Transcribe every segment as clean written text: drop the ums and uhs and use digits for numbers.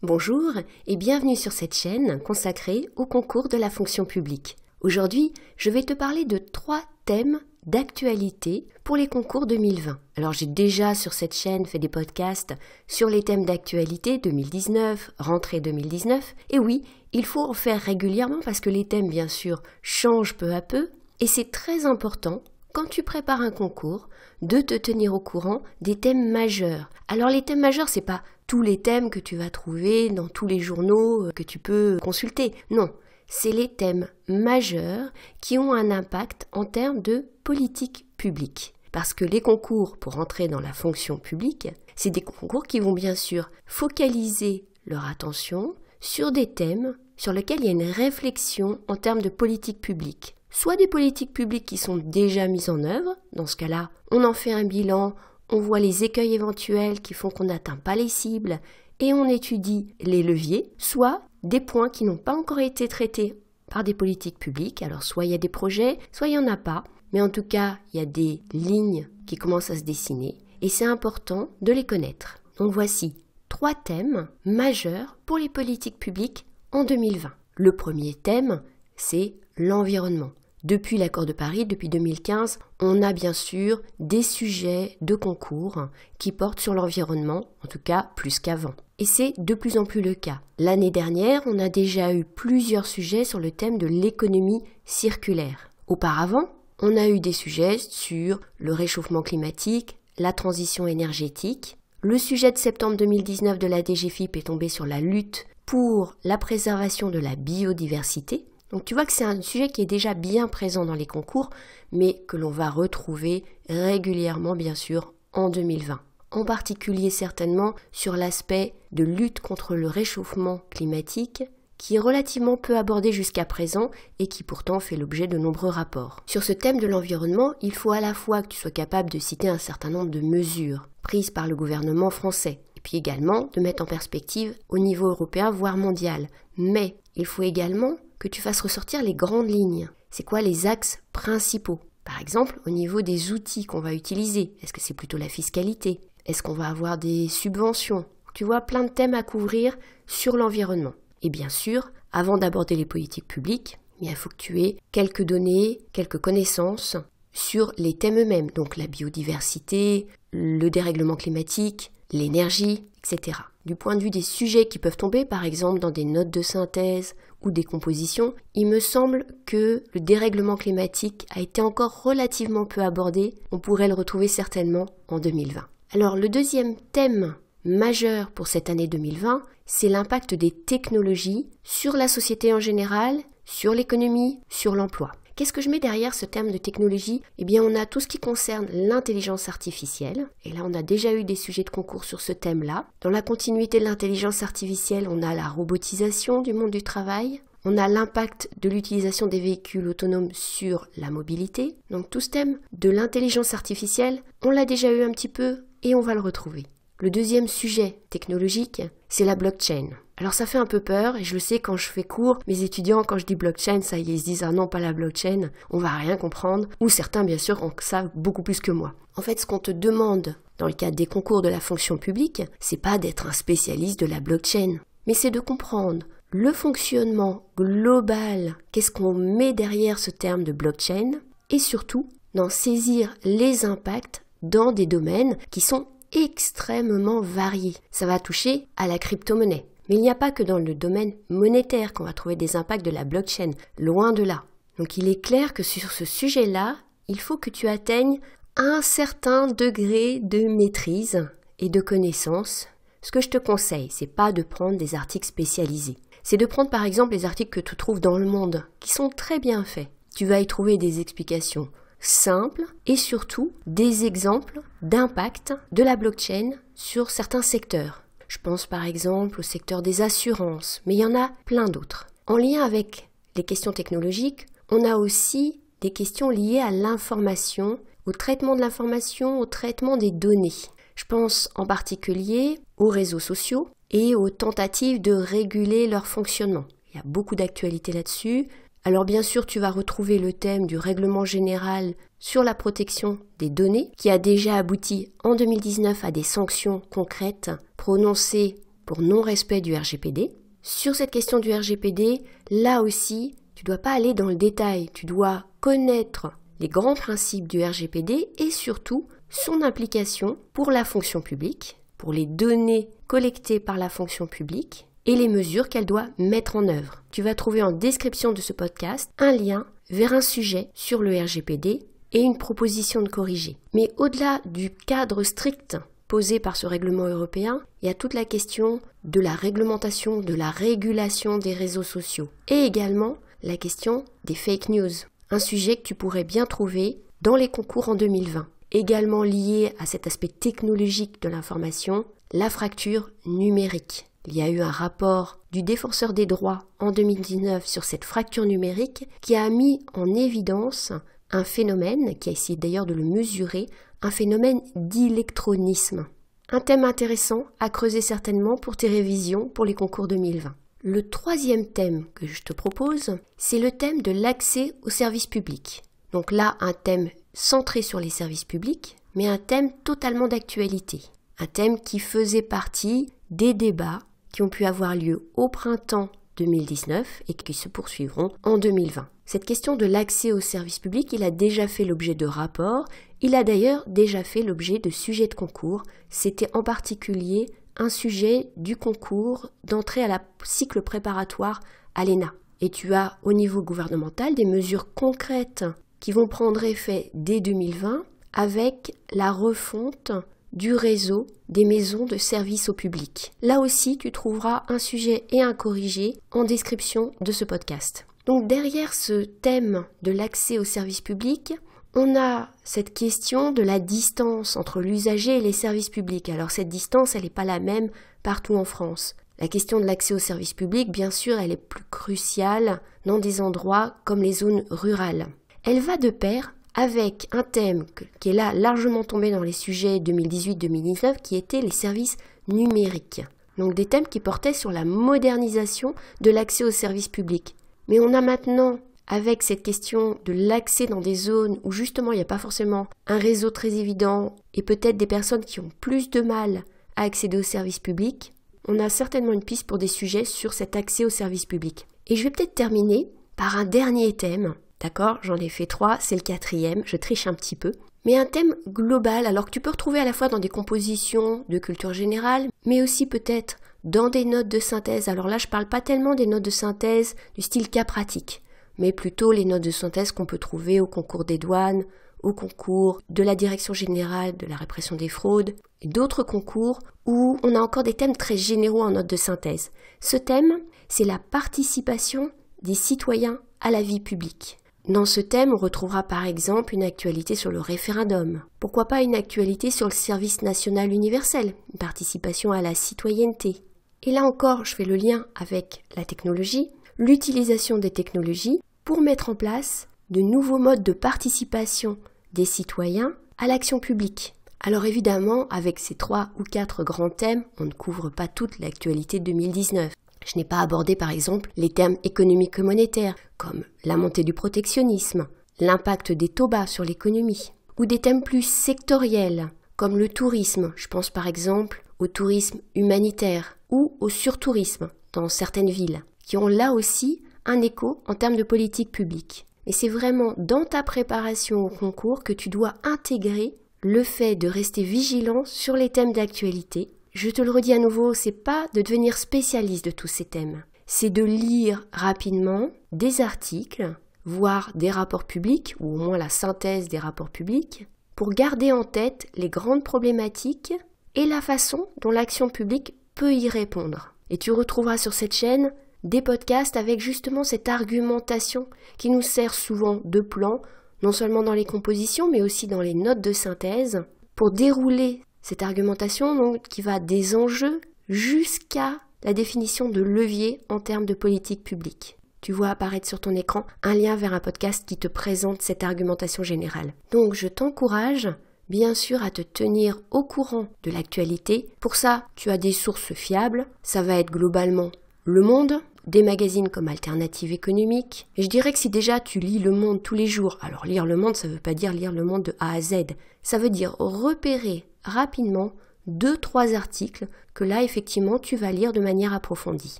Bonjour et bienvenue sur cette chaîne consacrée au concours de la fonction publique. Aujourd'hui, je vais te parler de 3 thèmes d'actualité pour les concours 2020. Alors j'ai déjà sur cette chaîne fait des podcasts sur les thèmes d'actualité 2019, rentrée 2019, et oui, il faut en faire régulièrement parce que les thèmes bien sûr changent peu à peu et c'est très important quand tu prépares un concours de te tenir au courant des thèmes majeurs. Alors les thèmes majeurs, c'est pas tous les thèmes que tu vas trouver dans tous les journaux que tu peux consulter. Non, c'est les thèmes majeurs qui ont un impact en termes de politique publique. Parce que les concours pour entrer dans la fonction publique, c'est des concours qui vont bien sûr focaliser leur attention sur des thèmes sur lesquels il y a une réflexion en termes de politique publique. Soit des politiques publiques qui sont déjà mises en œuvre, dans ce cas-là, on en fait un bilan, on voit les écueils éventuels qui font qu'on n'atteint pas les cibles et on étudie les leviers, soit des points qui n'ont pas encore été traités par des politiques publiques. Alors soit il y a des projets, soit il n'y en a pas, mais en tout cas, il y a des lignes qui commencent à se dessiner et c'est important de les connaître. Donc voici 3 thèmes majeurs pour les politiques publiques en 2020. Le premier thème, c'est l'environnement. Depuis l'accord de Paris, depuis 2015, on a bien sûr des sujets de concours qui portent sur l'environnement, en tout cas plus qu'avant. Et c'est de plus en plus le cas. L'année dernière, on a déjà eu plusieurs sujets sur le thème de l'économie circulaire. Auparavant, on a eu des sujets sur le réchauffement climatique, la transition énergétique. Le sujet de septembre 2019 de la DGFiP est tombé sur la lutte pour la préservation de la biodiversité. Donc tu vois que c'est un sujet qui est déjà bien présent dans les concours, mais que l'on va retrouver régulièrement bien sûr en 2020. En particulier certainement sur l'aspect de lutte contre le réchauffement climatique, qui est relativement peu abordé jusqu'à présent et qui pourtant fait l'objet de nombreux rapports. Sur ce thème de l'environnement, il faut à la fois que tu sois capable de citer un certain nombre de mesures prises par le gouvernement français, et puis également de mettre en perspective au niveau européen, voire mondial. Mais il faut également que tu fasses ressortir les grandes lignes. C'est quoi les axes principaux? Par exemple, au niveau des outils qu'on va utiliser, est-ce que c'est plutôt la fiscalité? Est-ce qu'on va avoir des subventions? Tu vois, plein de thèmes à couvrir sur l'environnement. Et bien sûr, avant d'aborder les politiques publiques, il faut que tu aies quelques données, quelques connaissances sur les thèmes eux-mêmes, donc la biodiversité, le dérèglement climatique, l'énergie, etc. Du point de vue des sujets qui peuvent tomber, par exemple dans des notes de synthèse ou des compositions, il me semble que le dérèglement climatique a été encore relativement peu abordé. On pourrait le retrouver certainement en 2020. Alors le deuxième thème majeur pour cette année 2020, c'est l'impact des technologies sur la société en général, sur l'économie, sur l'emploi. Qu'est-ce que je mets derrière ce terme de technologie? Eh bien, on a tout ce qui concerne l'intelligence artificielle. Et là, on a déjà eu des sujets de concours sur ce thème-là. Dans la continuité de l'intelligence artificielle, on a la robotisation du monde du travail. On a l'impact de l'utilisation des véhicules autonomes sur la mobilité. Donc, tout ce thème de l'intelligence artificielle, on l'a déjà eu un petit peu et on va le retrouver. Le deuxième sujet technologique, c'est la blockchain. Alors ça fait un peu peur, et je le sais quand je fais cours, mes étudiants, quand je dis blockchain, ça y est, ils se disent « Ah non, pas la blockchain, on va rien comprendre », ou certains bien sûr en savent beaucoup plus que moi. En fait, ce qu'on te demande dans le cadre des concours de la fonction publique, c'est pas d'être un spécialiste de la blockchain, mais c'est de comprendre le fonctionnement global, qu'est-ce qu'on met derrière ce terme de blockchain, et surtout d'en saisir les impacts dans des domaines qui sont extrêmement variés. Ça va toucher à la crypto-monnaie. Mais il n'y a pas que dans le domaine monétaire qu'on va trouver des impacts de la blockchain, loin de là. Donc il est clair que sur ce sujet-là, il faut que tu atteignes un certain degré de maîtrise et de connaissance. Ce que je te conseille, c'est pas de prendre des articles spécialisés. C'est de prendre par exemple les articles que tu trouves dans Le Monde, qui sont très bien faits. Tu vas y trouver des explications simples et surtout des exemples d'impact de la blockchain sur certains secteurs. Je pense par exemple au secteur des assurances, mais il y en a plein d'autres. En lien avec les questions technologiques, on a aussi des questions liées à l'information, au traitement de l'information, au traitement des données. Je pense en particulier aux réseaux sociaux et aux tentatives de réguler leur fonctionnement. Il y a beaucoup d'actualités là-dessus. Alors bien sûr, tu vas retrouver le thème du règlement général sur la protection des données qui a déjà abouti en 2019 à des sanctions concrètes prononcées pour non-respect du RGPD. Sur cette question du RGPD, là aussi, tu ne dois pas aller dans le détail, tu dois connaître les grands principes du RGPD et surtout son implication pour la fonction publique, pour les données collectées par la fonction publique et les mesures qu'elle doit mettre en œuvre. Tu vas trouver en description de ce podcast un lien vers un sujet sur le RGPD et une proposition de corriger. Mais au-delà du cadre strict posé par ce règlement européen, il y a toute la question de la réglementation, de la régulation des réseaux sociaux et également la question des fake news, un sujet que tu pourrais bien trouver dans les concours en 2020. Également lié à cet aspect technologique de l'information, la fracture numérique. Il y a eu un rapport du défenseur des droits en 2019 sur cette fracture numérique qui a mis en évidence un phénomène, qui a essayé d'ailleurs de le mesurer, un phénomène d'électronisme. Un thème intéressant à creuser certainement pour tes révisions pour les concours 2020. Le troisième thème que je te propose, c'est le thème de l'accès aux services publics. Donc là, un thème centré sur les services publics, mais un thème totalement d'actualité. Un thème qui faisait partie des débats qui ont pu avoir lieu au printemps 2019 et qui se poursuivront en 2020. Cette question de l'accès aux services publics, il a déjà fait l'objet de rapports, il a d'ailleurs déjà fait l'objet de sujets de concours. C'était en particulier un sujet du concours d'entrée à la cycle préparatoire à l'ENA. Et tu as au niveau gouvernemental des mesures concrètes qui vont prendre effet dès 2020 avec la refonte du réseau des maisons de services au public. Là aussi, tu trouveras un sujet et un corrigé en description de ce podcast. Donc derrière ce thème de l'accès aux services publics, on a cette question de la distance entre l'usager et les services publics. Alors cette distance, elle n'est pas la même partout en France. La question de l'accès aux services publics, bien sûr, elle est plus cruciale dans des endroits comme les zones rurales. Elle va de pair avec un thème qui est là largement tombé dans les sujets 2018-2019, qui étaient les services numériques. Donc des thèmes qui portaient sur la modernisation de l'accès aux services publics. Mais on a maintenant, avec cette question de l'accès dans des zones où justement il n'y a pas forcément un réseau très évident et peut-être des personnes qui ont plus de mal à accéder aux services publics, on a certainement une piste pour des sujets sur cet accès aux services publics. Et je vais peut-être terminer par un dernier thème. D'accord, j'en ai fait 3, c'est le 4e, je triche un petit peu. Mais un thème global, alors que tu peux retrouver à la fois dans des compositions de culture générale, mais aussi peut-être dans des notes de synthèse. Alors là, je ne parle pas tellement des notes de synthèse du style cas pratique, mais plutôt les notes de synthèse qu'on peut trouver au concours des douanes, au concours de la Direction générale de la répression des fraudes, et d'autres concours où on a encore des thèmes très généraux en notes de synthèse. Ce thème, c'est la participation des citoyens à la vie publique. Dans ce thème, on retrouvera par exemple une actualité sur le référendum. Pourquoi pas une actualité sur le service national universel, une participation à la citoyenneté. Et là encore, je fais le lien avec la technologie, l'utilisation des technologies pour mettre en place de nouveaux modes de participation des citoyens à l'action publique. Alors évidemment, avec ces 3 ou 4 grands thèmes, on ne couvre pas toute l'actualité de 2019. Je n'ai pas abordé par exemple les termes économiques et monétaires, comme la montée du protectionnisme, l'impact des taux bas sur l'économie, ou des thèmes plus sectoriels, comme le tourisme. Je pense par exemple au tourisme humanitaire ou au surtourisme dans certaines villes, qui ont là aussi un écho en termes de politique publique. Et c'est vraiment dans ta préparation au concours que tu dois intégrer le fait de rester vigilant sur les thèmes d'actualité. Je te le redis à nouveau, c'est pas de devenir spécialiste de tous ces thèmes. C'est de lire rapidement des articles, voire des rapports publics, ou au moins la synthèse des rapports publics, pour garder en tête les grandes problématiques et la façon dont l'action publique peut y répondre. Et tu retrouveras sur cette chaîne des podcasts avec justement cette argumentation qui nous sert souvent de plan, non seulement dans les compositions, mais aussi dans les notes de synthèse, pour dérouler cette argumentation donc, qui va des enjeux jusqu'à la définition de leviers en termes de politique publique. Tu vois apparaître sur ton écran un lien vers un podcast qui te présente cette argumentation générale. Donc je t'encourage bien sûr à te tenir au courant de l'actualité. Pour ça, tu as des sources fiables. Ça va être globalement Le Monde, des magazines comme Alternative économique. Et je dirais que si déjà tu lis Le Monde tous les jours, alors lire Le Monde, ça ne veut pas dire lire Le Monde de A à Z. Ça veut dire repérer rapidement 2-3 articles que là, effectivement, tu vas lire de manière approfondie.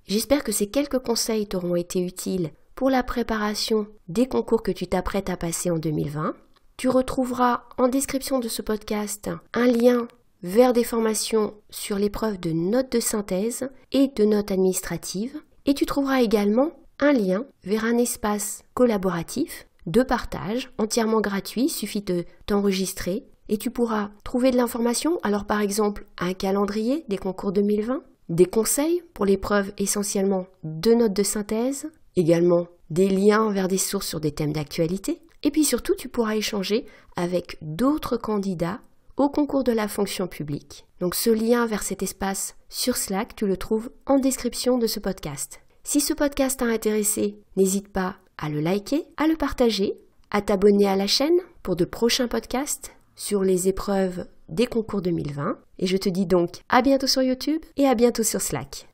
J'espère que ces quelques conseils t'auront été utiles pour la préparation des concours que tu t'apprêtes à passer en 2020. Tu retrouveras en description de ce podcast un lien vers des formations sur l'épreuve de notes de synthèse et de notes administratives. Et tu trouveras également un lien vers un espace collaboratif de partage entièrement gratuit. Il suffit de t'enregistrer et tu pourras trouver de l'information. Alors par exemple, un calendrier des concours 2020, des conseils pour l'épreuve essentiellement de notes de synthèse, également des liens vers des sources sur des thèmes d'actualité. Et puis surtout, tu pourras échanger avec d'autres candidats au concours de la fonction publique. Donc ce lien vers cet espace sur Slack, tu le trouves en description de ce podcast. Si ce podcast t'a intéressé, n'hésite pas à le liker, à le partager, à t'abonner à la chaîne pour de prochains podcasts sur les épreuves des concours 2020. Et je te dis donc à bientôt sur YouTube et à bientôt sur Slack.